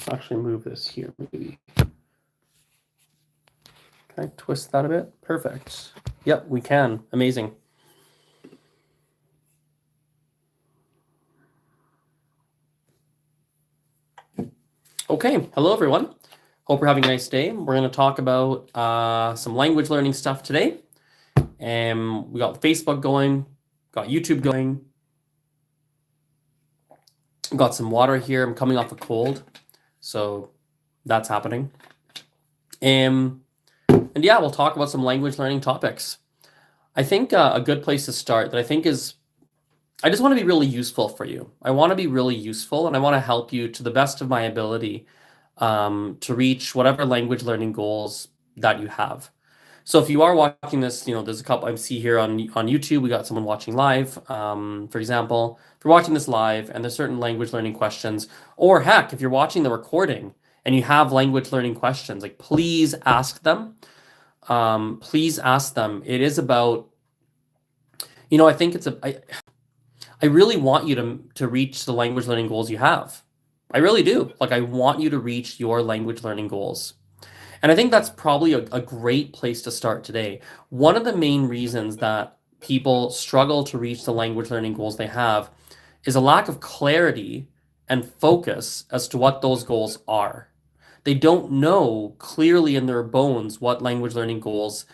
Actually move this here, maybe. Can I twist that a bit? Perfect. Yep, we can. Amazing. Okay, hello everyone. Hope you're having a nice day. We're going to talk about some language learning stuff today. And we got Facebook going, got YouTube going. Got some water here. I'm coming off a cold, so that's happening. And yeah, we'll talk about some language learning topics. I think a good place to start that I think is, I just want to be really useful for you. I want to be really useful, and I want to help you to the best of my ability to reach whatever language learning goals that you have. So if you are watching this, there's a couple I see here on YouTube. We got someone watching live, for example. If you're watching this live and there's certain language learning questions, or heck, if you're watching the recording and you have language learning questions, like please ask them. Please ask them. It is about, I think I really want you to reach the language learning goals you have. I really do. Like, I want you to reach your language learning goals. And I think that's probably a great place to start today. One of the main reasons that people struggle to reach the language learning goals they have is a lack of clarity and focus as to what those goals are. They don't know clearly in their bones what language learning goals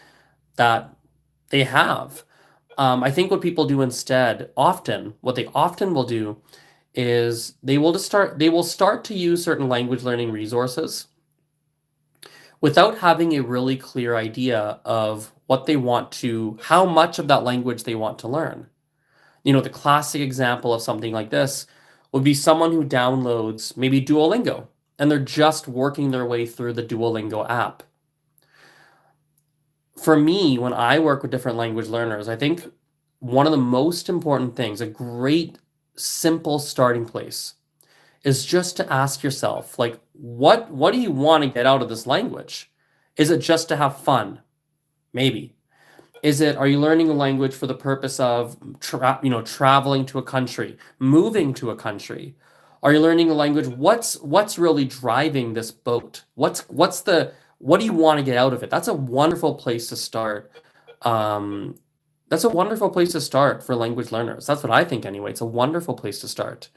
that they have. I think what people do instead, what they often will do is they will start to use certain language learning resources without having a really clear idea of how much of that language they want to learn. The classic example of something like this would be someone who downloads maybe Duolingo, and they're just working their way through the Duolingo app. For me, when I work with different language learners, I think one of the most important things, a great simple starting place, is just to ask yourself, like, what do you want to get out of this language? Is it just to have fun? Maybe. Are you learning a language for the purpose of traveling to a country, moving to a country? Are you learning a language? What's really driving this boat? What do you want to get out of it? That's a wonderful place to start. That's a wonderful place to start for language learners. That's what I think anyway. It's a wonderful place to start.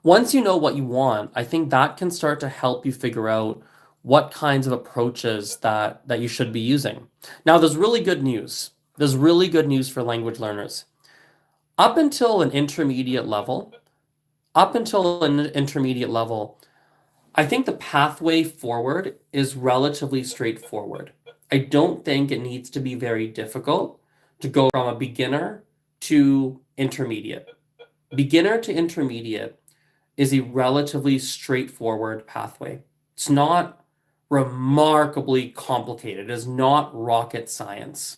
Once you know what you want, I think that can start to help you figure out what kinds of approaches that you should be using. Now, there's really good news. There's really good news for language learners. Up until an intermediate level, I think the pathway forward is relatively straightforward. I don't think it needs to be very difficult to go from a beginner to intermediate. Beginner to intermediate is a relatively straightforward pathway. It's not remarkably complicated. It is not rocket science.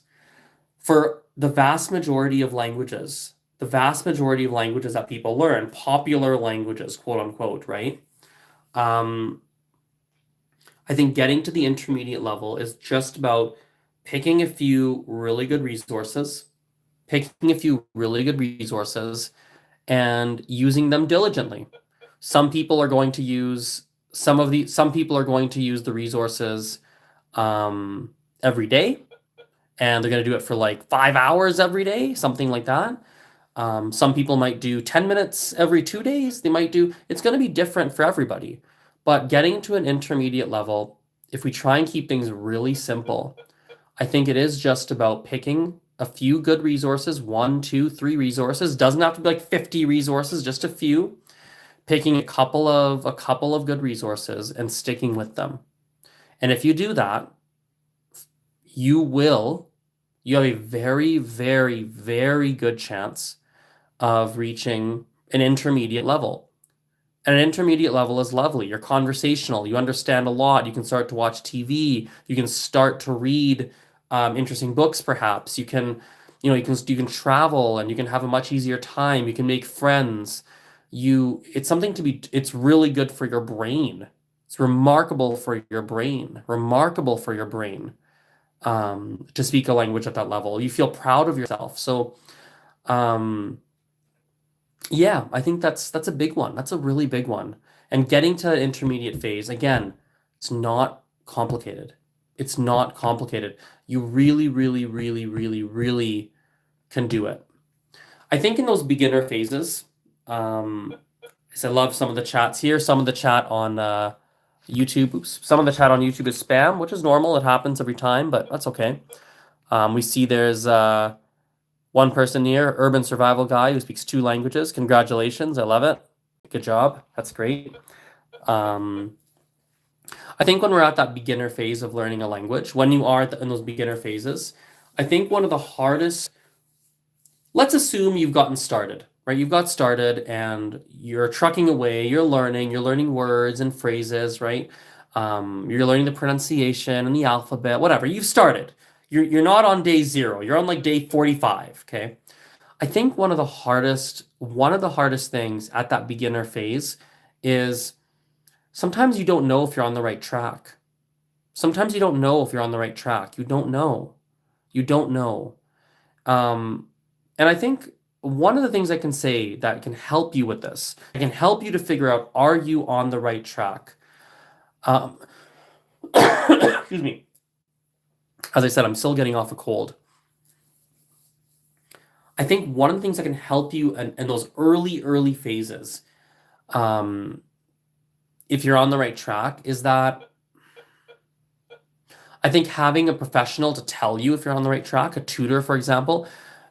For the vast majority of languages that people learn, popular languages, quote unquote, right? I think getting to the intermediate level is just about picking a few really good resources, and using them diligently. Some people are going to use the resources every day, and they're going to do it for like 5 hours every day, something like that. Some people might do 10 minutes every 2 days. It's going to be different for everybody. But getting to an intermediate level, if we try and keep things really simple, I think it is just about picking a few good resources, 1, 2, 3 resources. Doesn't have to be like 50 resources, just a few. Picking a couple of good resources and sticking with them. And if you do that, you have a very, very, very good chance of reaching an intermediate level. And an intermediate level is lovely. You're conversational. You understand a lot. You can start to watch TV. You can start to read interesting books, perhaps. You can travel, and you can have a much easier time. You can make friends. It's really good for your brain. It's remarkable for your brain. To speak a language at that level. You feel proud of yourself. So, Yeah, I think that's a big one. That's a really big one. And getting to intermediate phase, again, it's not complicated. It's not complicated. You really, really, really, really, really can do it. I think in those beginner phases, um, I love some of the chats here. Some of the chat on YouTube, oops, some of the chat on YouTube is spam, which is normal. It happens every time, but that's okay. We see there's one person here, urban survival guy who speaks 2 languages. Congratulations, I love it. Good job. That's great. I think when we're at that beginner phase of learning a language, when you are in those beginner phases, I think one of the hardest, let's assume you've gotten started, right? You've got started and you're trucking away, you're learning words and phrases, right? You're learning the pronunciation and the alphabet, whatever. You've started. You're not on day 0. You're on like day 45, okay? I think one of the hardest things at that beginner phase is sometimes you don't know if you're on the right track. Sometimes you don't know if you're on the right track. You don't know. You don't know. Um, and I think one of the things I can say that can help you with this, I can help you to figure out, are you on the right track? Um, excuse me. As I said, I'm still getting off a cold. I think one of the things that can help you in those early phases, um, if you're on the right track, is that I think having a professional to tell you if you're on the right track, a tutor, for example,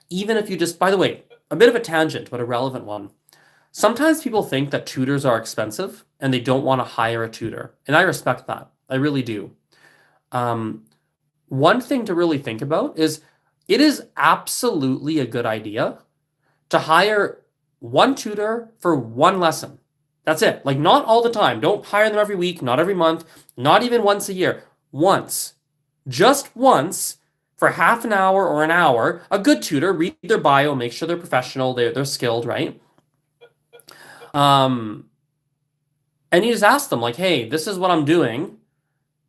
even if you just, by the way, a bit of a tangent, but a relevant one. Sometimes people think that tutors are expensive and they don't want to hire a tutor. And I respect that. I really do. Um, one thing to really think about is it is absolutely a good idea to hire one tutor for one lesson. That's it. Like, not all the time. Don't hire them every week, not every month, not even once a year. Once. Just once for half an hour or an hour, a good tutor, read their bio, make sure they're professional, they're skilled, right? Um, and you just ask them, like, hey, this is what I'm doing.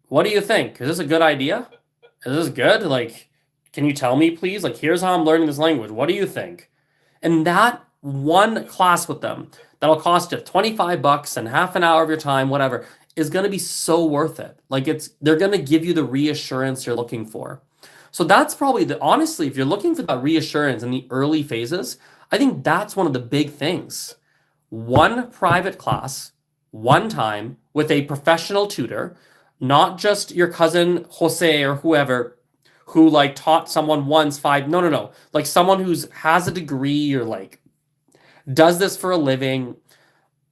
What do you think? Is this a good idea? Is this good? Like, can you tell me, please? Like, here's how I'm learning this language. What do you think? And that one class with them that'll cost you 25 bucks and half an hour of your time, whatever, is going to be so worth it. Like, they're going to give you the reassurance you're looking for. So that's probably honestly, if you're looking for that reassurance in the early phases, I think that's one of the big things. One private class, one time with a professional tutor, not just your cousin Jose or whoever who like taught someone once five. No, no, no. Like someone who's has a degree or like does this for a living.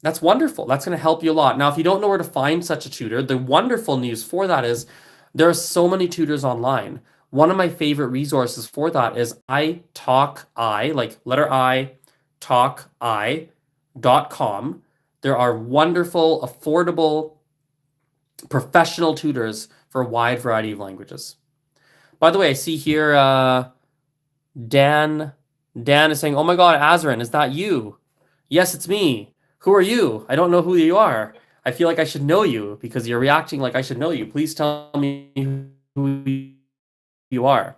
That's wonderful. That's going to help you a lot. Now, if you don't know where to find such a tutor, the wonderful news for that is there are so many tutors online. One of my favorite resources for that is like letter I, talki.com. There are wonderful, affordable, professional tutors for a wide variety of languages. By the way, I see here Dan is saying, "Oh my God, Azrin, is that you?" Yes, it's me. Who are you? I don't know who you are. I feel like I should know you because you're reacting like I should know you. Please tell me who you are.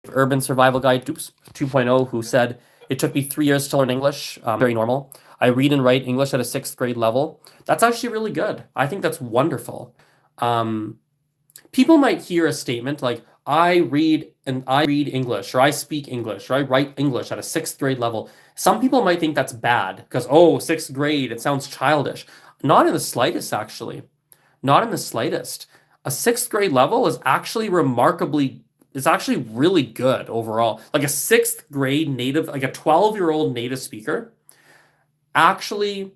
Urban Survival Guide 2.0, who said, it took me 3 years to learn English. Very normal. I read and write English at a 6th grade level. That's actually really good. I think that's wonderful. People might hear a statement like, I read English, or I speak English, or I write English at a 6th grade level. Some people might think that's bad because, oh, 6th grade, it sounds childish. Not in the slightest, actually. Not in the slightest. A 6th grade level is actually it's actually really good overall. Like a 6th grade native, like a 12-year-old native speaker, actually,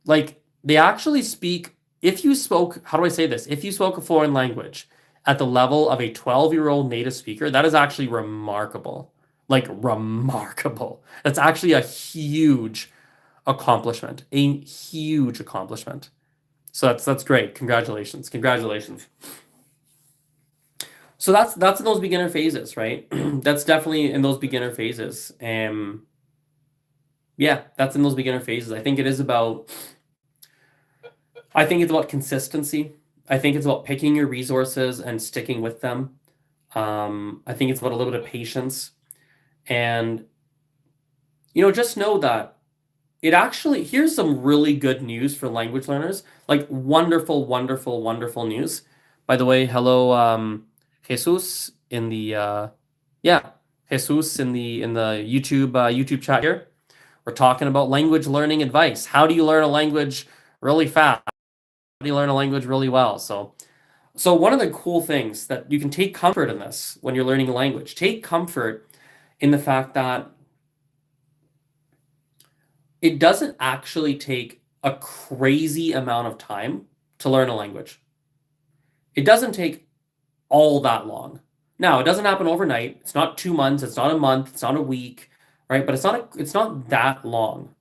like they actually speak, if you spoke, how do I say this? If you spoke a foreign language at the level of a 12-year-old native speaker, that is actually remarkable. Like remarkable. That's actually a huge accomplishment. A huge accomplishment. So that's great. Congratulations. Congratulations. So that's in those beginner phases, right? That's definitely in those beginner phases. Yeah, that's in those beginner phases. I think it's about consistency. I think it's about picking your resources and sticking with them. I think it's about a little bit of patience. And just know that it actually, here's some really good news for language learners, like wonderful, wonderful, wonderful news. By the way, hello, Jesus in the yeah, Jesus in the YouTube chat here. We're talking about language learning advice. How do you learn a language really fast? How do you learn a language really well? So one of the cool things that you can take comfort in this when you're learning a language, take comfort in the fact that it doesn't actually take a crazy amount of time to learn a language. It doesn't take all that long. Now, it doesn't happen overnight. It's not 2 months, it's not a month, it's not a week, right? But it's not that long.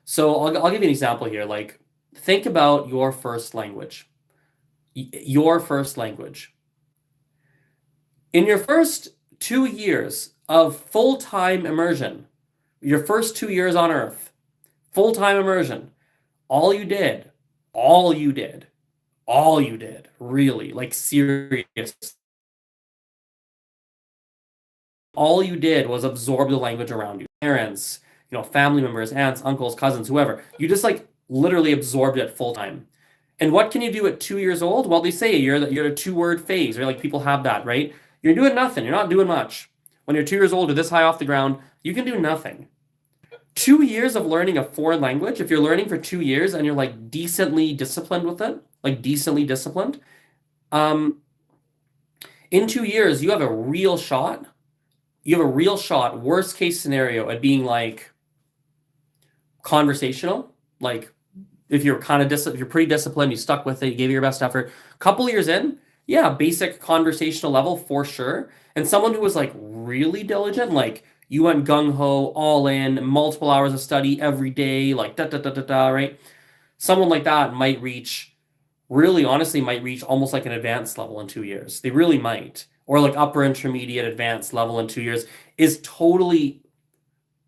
So I'll give you an example here. Like, think about your first language. Your first language. In your first 2 years of full-time immersion, your first 2 years on Earth, full-time immersion, all you did, really, like serious, all you did was absorb the language around you. Parents, family members, aunts, uncles, cousins, whoever. You just like literally absorbed it full time. And what can you do at 2 years old? Well, they say you're a 2-word phase, or like people have that, right? You're doing nothing. You're not doing much. When you're 2 years old or this high off the ground, you can do nothing. 2 years of learning a foreign language, if you're learning for 2 years and you're like decently disciplined with it, like decently disciplined, in 2 years, you have a real shot. You have a real shot, worst case scenario, at being like conversational. Like if you're if you're pretty disciplined, you stuck with it, you gave it your best effort. Couple years in, yeah, basic conversational level for sure. And someone who was like really diligent, like you went gung ho, all in, multiple hours of study every day, like da da da da da, right? Someone like that might reach, really honestly, might reach almost like an advanced level in 2 years. They really might. Or like upper intermediate advanced level in 2 years is totally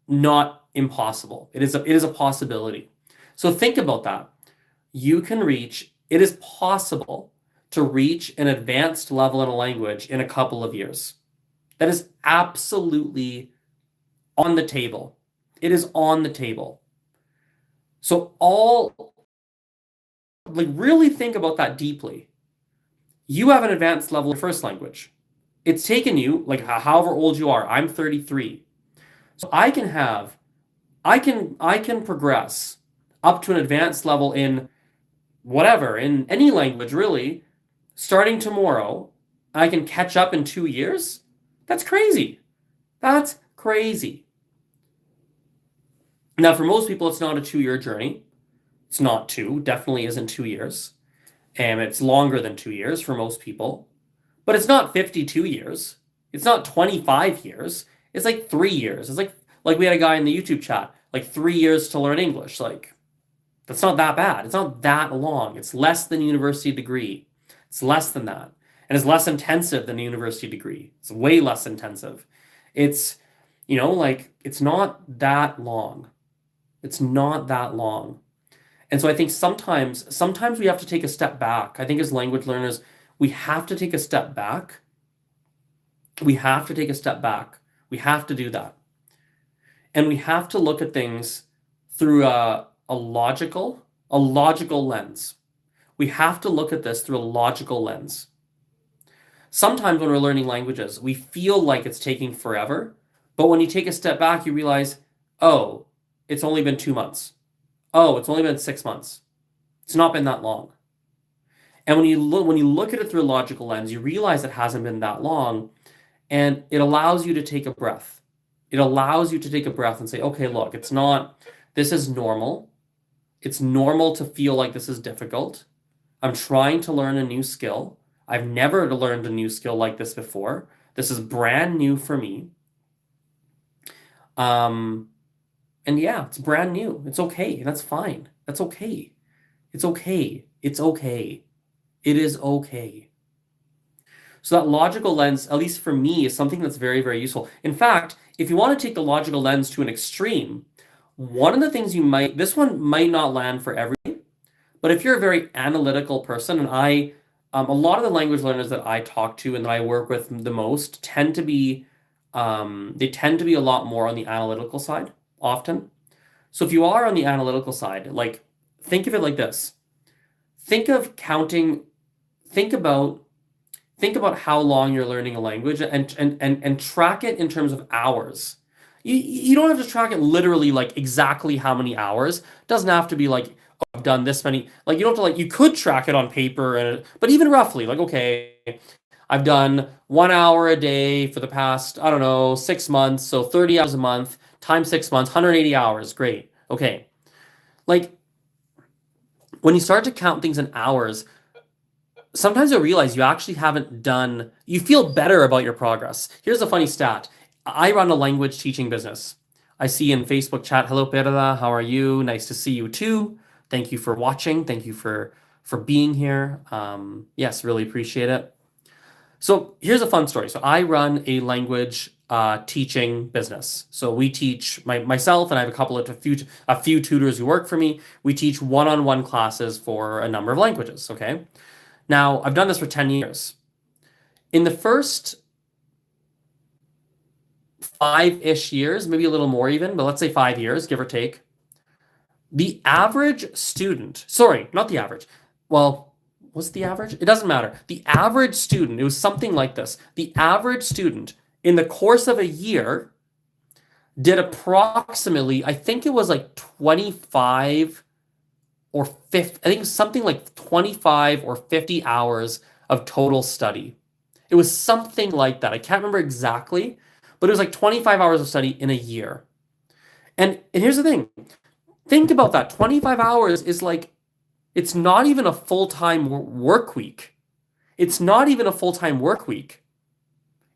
not impossible. It is a possibility. So think about that. It is possible to reach an advanced level in a language in a couple of years. That is absolutely on the table. It is on the table. So really think about that deeply. You have an advanced level in first language. It's taken you, like however old you are, I'm 33. So I can progress up to an advanced level in whatever, in any language really, starting tomorrow. I can catch up in 2 years. That's crazy. That's crazy. Now, for most people, it's not a 2-year journey. It's not definitely isn't 2 years. And it's longer than 2 years for most people. But it's not 52 years. It's not 25 years. It's like 3 years. It's like we had a guy in the YouTube chat, like 3 years to learn English. Like, that's not that bad. It's not that long. It's less than a university degree. It's less than that. And it's less intensive than a university degree. It's way less intensive. It's, like, it's not that long. It's not that long. And so I think sometimes we have to take a step back. I think as language learners, we have to take a step back. We have to take a step back. We have to do that. And we have to look at things through a logical lens. We have to look at this through a logical lens. Sometimes when we're learning languages, we feel like it's taking forever, but when you take a step back, you realize, oh, it's only been 2 months. Oh, it's only been 6 months. It's not been that long. And when you look at it through a logical lens, you realize it hasn't been that long, and it allows you to take a breath. It allows you to take a breath and say, okay, look, this is normal. It's normal to feel like this is difficult. I'm trying to learn a new skill. I've never learned a new skill like this before. This is brand new for me. And yeah, it's brand new. It's okay. That's fine. That's okay. It's okay. It's okay. It is okay. So that logical lens, at least for me, is something that's very, very useful. In fact, if you want to take the logical lens to an extreme, one of the things this one might not land for everybody, but if you're a very analytical person, and a lot of the language learners that I talk to and that I work with the most tend to be a lot more on the analytical side. often. So if you are on the analytical side, like think of it like this. Think of counting, think about how long you're learning a language and track it in terms of hours. You don't have to track it literally like exactly how many hours. It doesn't have to be like, oh, I've done this many. Like you don't have to like, you could track it on paper and but even roughly, like, okay, I've done 1 hour a day for the past, I don't know, 6 months. So 30 hours a month times 6 months, 180 hours. Great. Okay. Like when you start to count things in hours, sometimes you'll realize you actually haven't done, you feel better about your progress. Here's a funny stat. I run a language teaching business. I see in Facebook chat, hello Perla, how are you? Nice to see you too. Thank you for watching. Thank you for being here. Yes, really appreciate it. So here's a fun story. So I run a language teaching business. So we teach myself, and I have a few tutors who work for me. We teach one-on-one classes for a number of languages. Okay. Now I've done this for 10 years. In the first 5-ish years, maybe a little more even, but let's say 5 years, give or take, the average student, sorry, not the average. Well, what's the average? It doesn't matter. The average student, it was something like this. The average student in the course of a year did approximately, I think it was like 25 or 50, I think something like 25 or 50 hours of total study. It was something like that. I can't remember exactly, but it was like 25 hours of study in a year. And here's the thing. Think about that. 25 hours is like, it's not even a full-time work week. It's not even a full-time work week.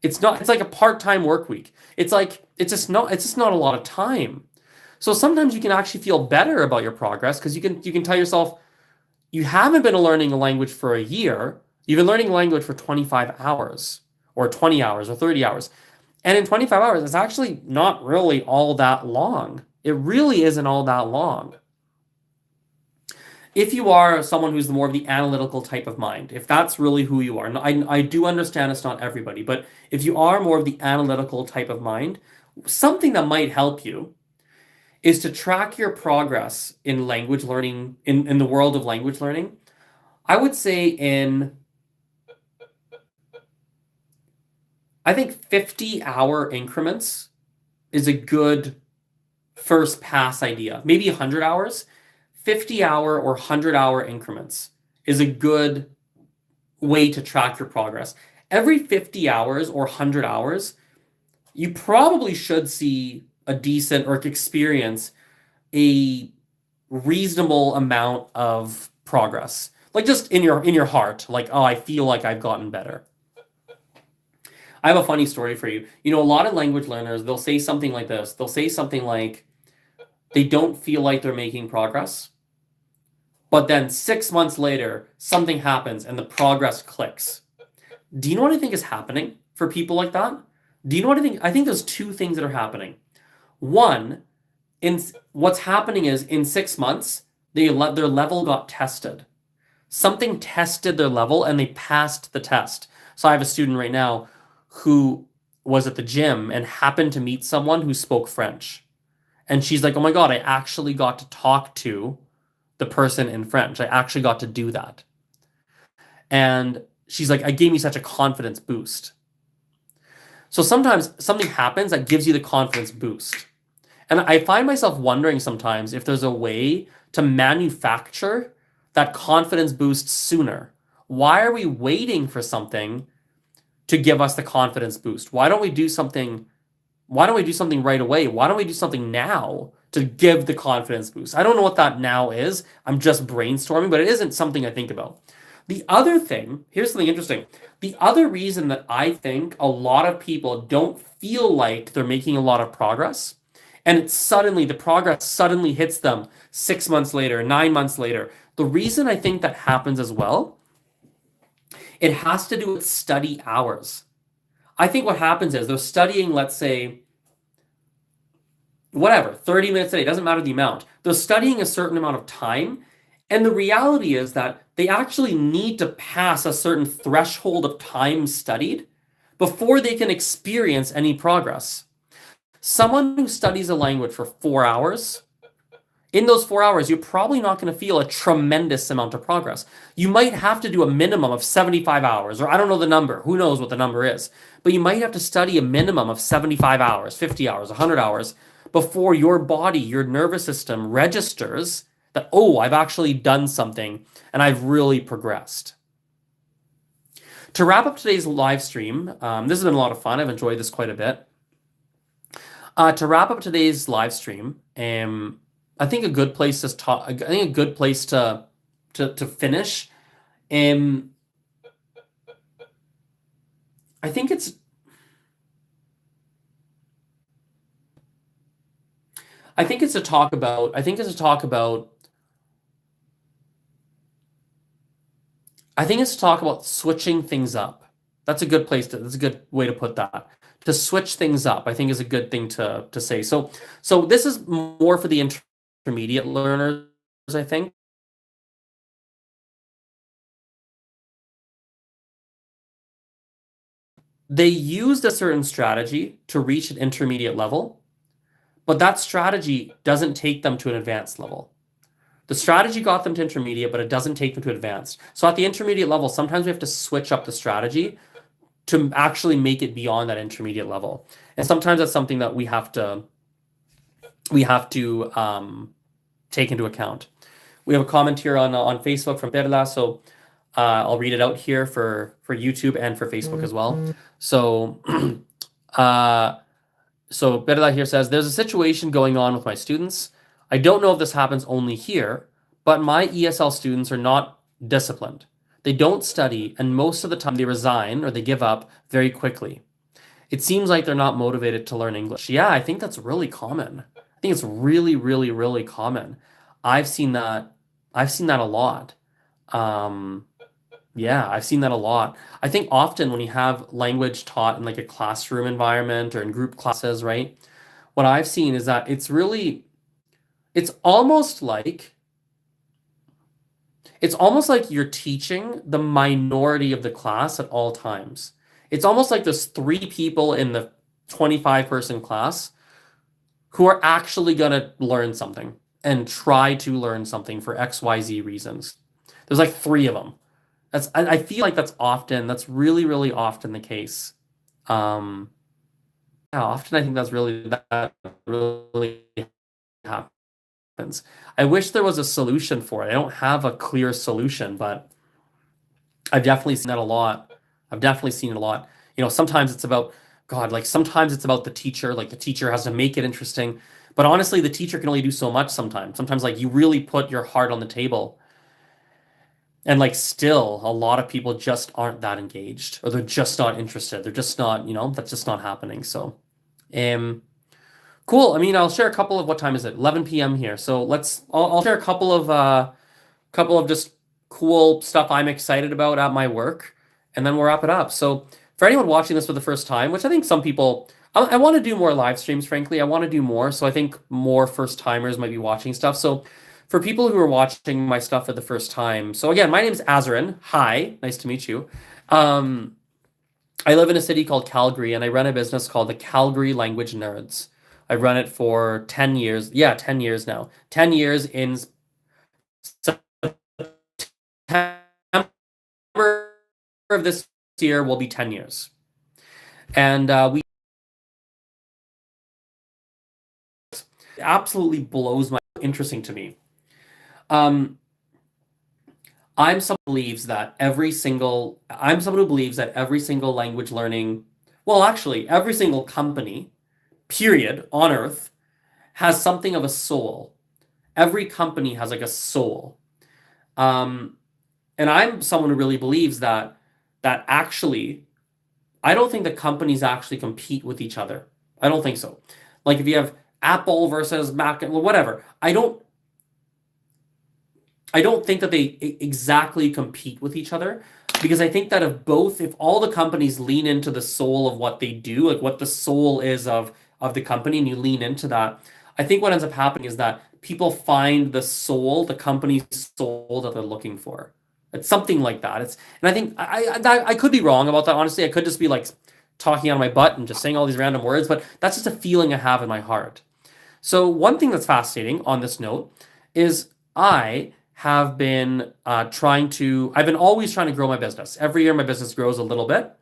It's like a part-time work week. It's just not a lot of time. So sometimes you can actually feel better about your progress because you can tell yourself, you haven't been learning a language for a year. You've been learning a language for 25 hours or 20 hours or 30 hours. And in 25 hours, it's actually not really all that long. It really isn't all that long. If you are someone who's more of the analytical type of mind, if that's really who you are, and I do understand it's not everybody, but if you are more of the analytical type of mind, something that might help you is to track your progress in language learning, in the world of language learning. I would say I think 50-hour increments is a good first pass idea. Maybe 100 hours. 50-hour or 100-hour increments is a good way to track your progress. Every 50 hours or 100 hours, you probably should see a decent or experience a reasonable amount of progress. Like just in your heart, like, oh, I feel like I've gotten better. I have a funny story for you. You know, a lot of language learners, they'll say something like this. They'll say something like, they don't feel like they're making progress. But then 6 months later, something happens and the progress clicks. Do you know what I think is happening for people like that? Do you know what I think? I think there's two things that are happening. One, what's happening is in 6 months, their level got tested. Something tested their level and they passed the test. So I have a student right now who was at the gym and happened to meet someone who spoke French. And she's like, oh my God, I actually got to talk to the person in French. I actually got to do that. And she's like, it gave me such a confidence boost. So sometimes something happens that gives you the confidence boost. And I find myself wondering sometimes if there's a way to manufacture that confidence boost sooner. Why are we waiting for something to give us the confidence boost? Why don't we do something right away? Why don't we do something now to give the confidence boost? I don't know what that now is. I'm just brainstorming, but it isn't something I think about. The other thing, here's something interesting. The other reason that I think a lot of people don't feel like they're making a lot of progress, and the progress suddenly hits them 6 months later, 9 months later. The reason I think that happens as well, it has to do with study hours. I think what happens is they're studying, let's say, 30 minutes a day, doesn't matter the amount. They're studying a certain amount of time. And the reality is that they actually need to pass a certain threshold of time studied before they can experience any progress. Someone who studies a language for 4 hours, in those 4 hours, you're probably not going to feel a tremendous amount of progress. You might have to do a minimum of 75 hours, or I don't know the number. Who knows what the number is? But you might have to study a minimum of 75 hours, 50 hours, 100 hours before your body, your nervous system registers that, oh, I've actually done something and I've really progressed. To wrap up today's live stream, this has been a lot of fun. I've enjoyed this quite a bit. To wrap up today's live stream, I think a good place to talk. I think a good place to finish. I think it's. I think it's to talk about. I think it's to talk about. I think it's to talk about switching things up. That's a good place to. That's a good way to put that. To switch things up, I think is a good thing to say. So this is more for the intermediate learners, I think. They used a certain strategy to reach an intermediate level, but that strategy doesn't take them to an advanced level. The strategy got them to intermediate, but it doesn't take them to advanced. So at the intermediate level, sometimes we have to switch up the strategy to actually make it beyond that intermediate level. And sometimes that's something that we have to take into account. We have a comment here on Facebook from Perla, so I'll read it out here for YouTube and for Facebook as well. So so Perla here says, there's a situation going on with my students. I don't know if this happens only here, but my ESL students are not disciplined. They don't study, and most of the time they resign or they give up very quickly. It seems like they're not motivated to learn English. Yeah, I think that's really common. I think it's really, really, really common. I've seen that a lot. Yeah, I've seen that a lot. I think often when you have language taught in like a classroom environment or in group classes, right? What I've seen is that it's almost like you're teaching the minority of the class at all times. It's almost like there's 3 people in the 25-person class who are actually going to learn something and try to learn something for XYZ reasons. There's like 3 of them. I feel like that's really, really often the case. Yeah, often I think that really happens. I wish there was a solution for it. I don't have a clear solution, but I've definitely seen that a lot. Sometimes it's about sometimes it's about the teacher. Like the teacher has to make it interesting. But honestly, the teacher can only do so much sometimes. Sometimes like you really put your heart on the table. And like still a lot of people just aren't that engaged, or they're just not interested. They're just not, that's just not happening. So cool. I mean, I'll share a couple of, what time is it? 11 p.m. here. So I'll share a couple of just cool stuff I'm excited about at my work, and then we'll wrap it up. So for anyone watching this for the first time, which I think some people, I want to do more live streams, frankly. I want to do more. So I think more first timers might be watching stuff. So for people who are watching my stuff for the first time, so again, my name is Azrin. Hi, nice to meet you. I live in a city called Calgary, and I run a business called the Calgary Language Nerds. I've run it for 10 years. Yeah, 10 years now. 10 years in September of this year will be 10 years. And we absolutely blows my interesting to me. I'm someone who believes that every single language learning, well, actually, every single company, period, on earth has something of a soul. Every company has like a soul. And I'm someone who really believes that actually, I don't think that companies actually compete with each other. I don't think so. Like if you have Apple versus Mac, whatever, I don't think that they exactly compete with each other, because I think that if all the companies lean into the soul of what they do, like what the soul is of the company, and you lean into that, I think what ends up happening is that people find the soul, the company's soul that they're looking for. It's something like that. And I think I could be wrong about that. Honestly, I could just be like talking out of my butt and just saying all these random words, but that's just a feeling I have in my heart. So one thing that's fascinating on this note is I have been I've been always trying to grow my business. Every year my business grows a little bit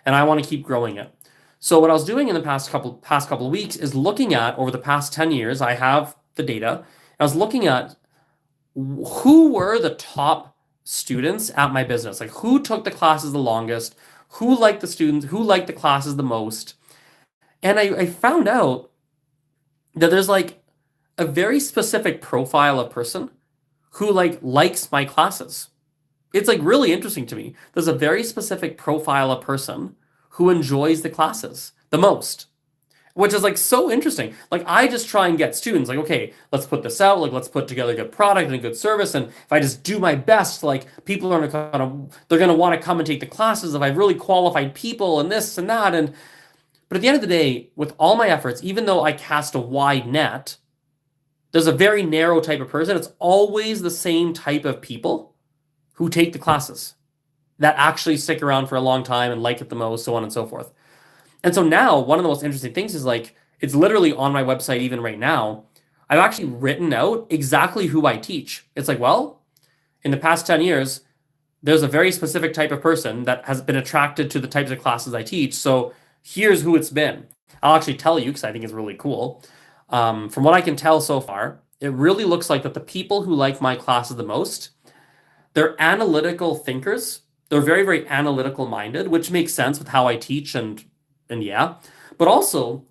and I want to keep growing it. So what I was doing in the past couple of weeks is looking at over the past 10 years, I have the data. I was looking at who were the top students at my business, like who took the classes the longest, who liked the students, who liked the classes the most. And I found out that there's like a very specific profile of person who likes my classes. It's like really interesting to me. There's a very specific profile of person who enjoys the classes the most, which is like so interesting. Like I just try and get students like, okay, let's put this out. Like let's put together a good product and a good service. And if I just do my best, like people are they're gonna want to come and take the classes if I have really qualified people and this and that. But at the end of the day, with all my efforts, even though I cast a wide net, there's a very narrow type of person. It's always the same type of people who take the classes that actually stick around for a long time and like it the most, so on and so forth. And so now one of the most interesting things is like, it's literally on my website even right now. I've actually written out exactly who I teach. It's like, well, in the past 10 years, there's a very specific type of person that has been attracted to the types of classes I teach. So here's who it's been. I'll actually tell you because I think it's really cool. From what I can tell so far, it really looks like that the people who like my classes the most, they're analytical thinkers. They're very, very analytical minded, which makes sense with how I teach and yeah. But also,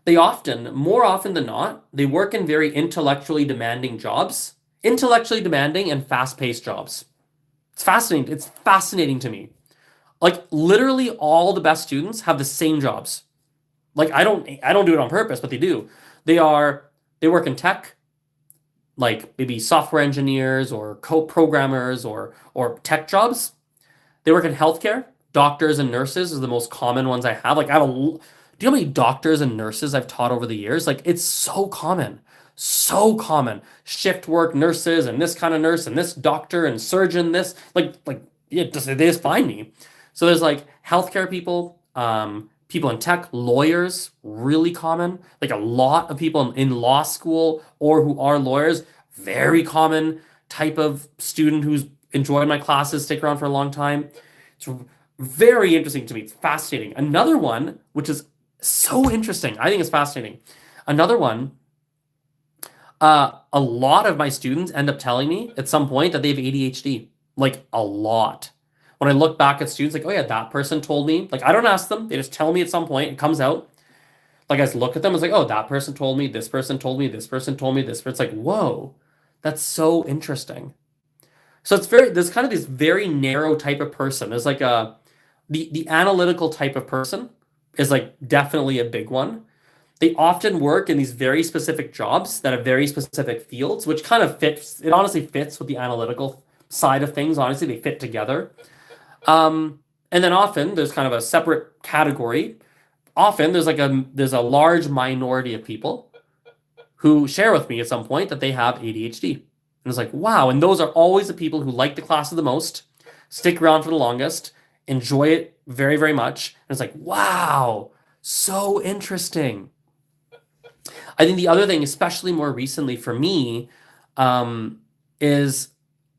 they more often than not, they work in very intellectually demanding jobs, intellectually demanding and fast-paced jobs. It's fascinating. It's fascinating to me. Like literally all the best students have the same jobs. Like I don't do it on purpose, but they do. They work in tech, like maybe software engineers or co-programmers or tech jobs. They work in healthcare. Doctors and nurses are the most common ones I have. Like do you know how many doctors and nurses I've taught over the years? Like it's so common. So common. Shift work nurses and this kind of nurse and this doctor and surgeon, this they just find me. So there's like healthcare people, people in tech, lawyers, really common. Like a lot of people in law school or who are lawyers, very common type of student who's enjoyed my classes, stick around for a long time. It's very interesting to me. It's fascinating. Another one, which is so interesting, I think it's fascinating. Another one, a lot of my students end up telling me at some point that they have ADHD, like a lot. When I look back at students, like, oh yeah, that person told me, like I don't ask them, they just tell me at some point, it comes out. Like I just look at them, it's like, oh, that person told me, this person told me, this person told me, this. It's like, whoa, that's so interesting. So there's kind of this very narrow type of person. There's like the analytical type of person is like definitely a big one. They often work in these very specific jobs that have very specific fields, which kind of fits, it honestly fits with the analytical side of things. Honestly, they fit together. And then often there's kind of a separate category. Often there's a large minority of people who share with me at some point that they have ADHD. And it's like, wow. And those are always the people who like the classes the most, stick around for the longest, enjoy it very, very much. And it's like, wow, so interesting. I think the other thing, especially more recently for me, is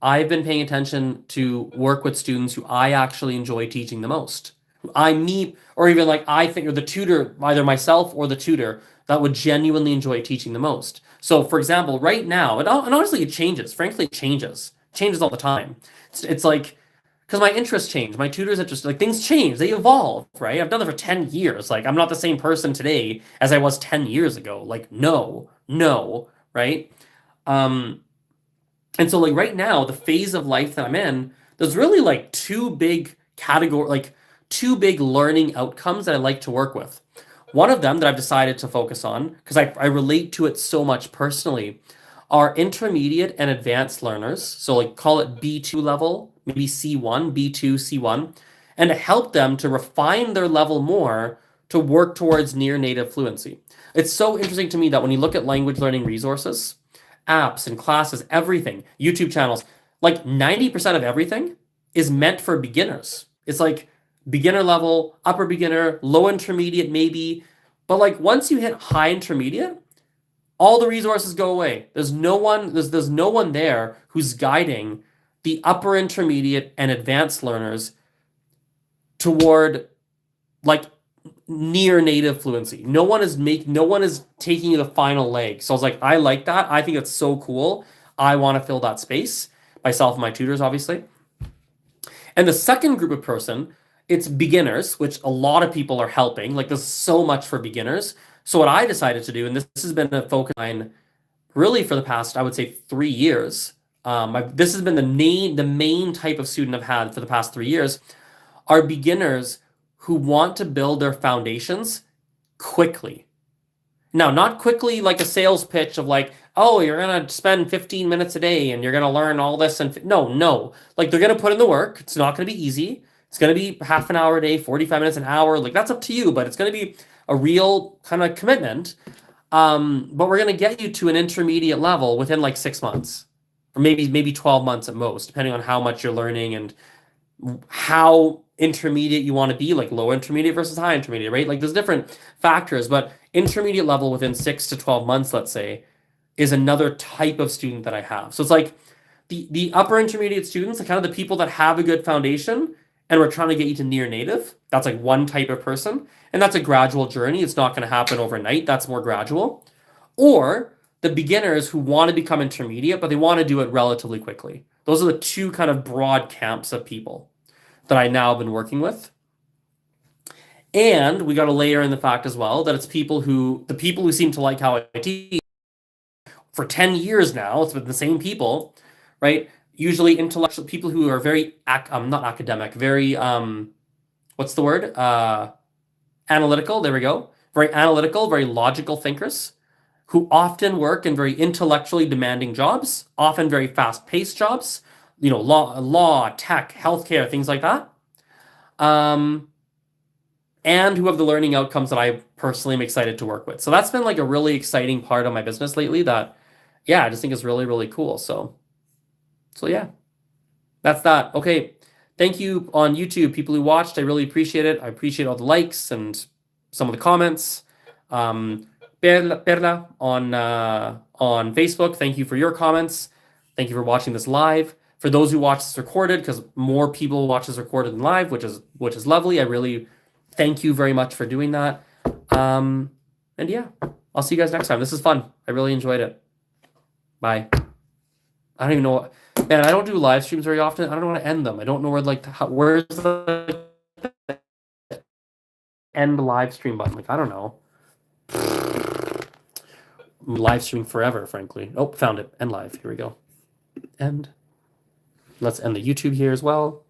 I've been paying attention to work with students who I actually enjoy teaching the most. I meet, or even like I think, or the tutor, either myself or the tutor, that would genuinely enjoy teaching the most. So for example, right now, and honestly it changes, frankly it changes all the time. It's like, because my interests change, my tutor's interest, like things change, they evolve, right? I've done it for 10 years. Like I'm not the same person today as I was 10 years ago. Like no, right? And so like right now, the phase of life that I'm in, there's really like two big learning outcomes that I like to work with. One of them that I've decided to focus on, because I relate to it so much personally, are intermediate and advanced learners. So like call it B2 level, maybe C1, B2, C1, and to help them to refine their level more to work towards near native fluency. It's so interesting to me that when you look at language learning resources, apps and classes, everything, YouTube channels, like 90% of everything is meant for beginners. It's like beginner level, upper beginner, low intermediate maybe. But like once you hit high intermediate, all the resources go away. There's no one there who's guiding the upper intermediate and advanced learners toward like near native fluency. No one is taking you the final leg. So I was like, I like that. I think it's so cool. I want to fill that space. Myself and my tutors, obviously. And the second group of person, it's beginners, which a lot of people are helping. Like there's so much for beginners. So what I decided to do, and this has been a focus line really for the past, I would say 3 years. This has been the main type of student I've had for the past 3 years, are beginners who want to build their foundations quickly. Now, not quickly like a sales pitch of like, oh, you're going to spend 15 minutes a day and you're going to learn all this. And no. Like they're going to put in the work. It's not going to be easy. It's going to be half an hour a day, 45 minutes, an hour. Like that's up to you, but it's going to be a real kind of commitment. But we're going to get you to an intermediate level within like 6 months or maybe 12 months at most, depending on how much you're learning and how intermediate you want to be, like low intermediate versus high intermediate, right? Like there's different factors, but intermediate level within 6 to 12 months, let's say, is another type of student that I have. So it's like the upper intermediate students are kind of the people that have a good foundation and we're trying to get you to near native. That's like one type of person. And that's a gradual journey. It's not going to happen overnight. That's more gradual. Or the beginners who want to become intermediate, but they want to do it relatively quickly. Those are the two kind of broad camps of people that I now have been working with. And we got to layer in the fact as well that it's the people who seem to like how I teach for 10 years now, it's been the same people, right? Usually intellectual people who are very, not academic, very, what's the word? Analytical, there we go. Very analytical, very logical thinkers who often work in very intellectually demanding jobs, often very fast-paced jobs, law, tech, healthcare, things like that. And who have the learning outcomes that I personally am excited to work with. So that's been like a really exciting part of my business lately that, yeah, I just think is really, really cool. So yeah, that's that. Okay. Thank you on YouTube, people who watched. I really appreciate it. I appreciate all the likes and some of the comments. Perla on Facebook, thank you for your comments. Thank you for watching this live. For those who watch this recorded, because more people watch this recorded than live, which is lovely. I really thank you very much for doing that. And yeah, I'll see you guys next time. This is fun. I really enjoyed it. Bye. I don't even know. Man, I don't do live streams very often. I don't know how to end them. I don't know where's the end live stream button. Like, I don't know. Live streaming forever, frankly. Oh, found it. End live. Here we go. End. Let's end the YouTube here as well.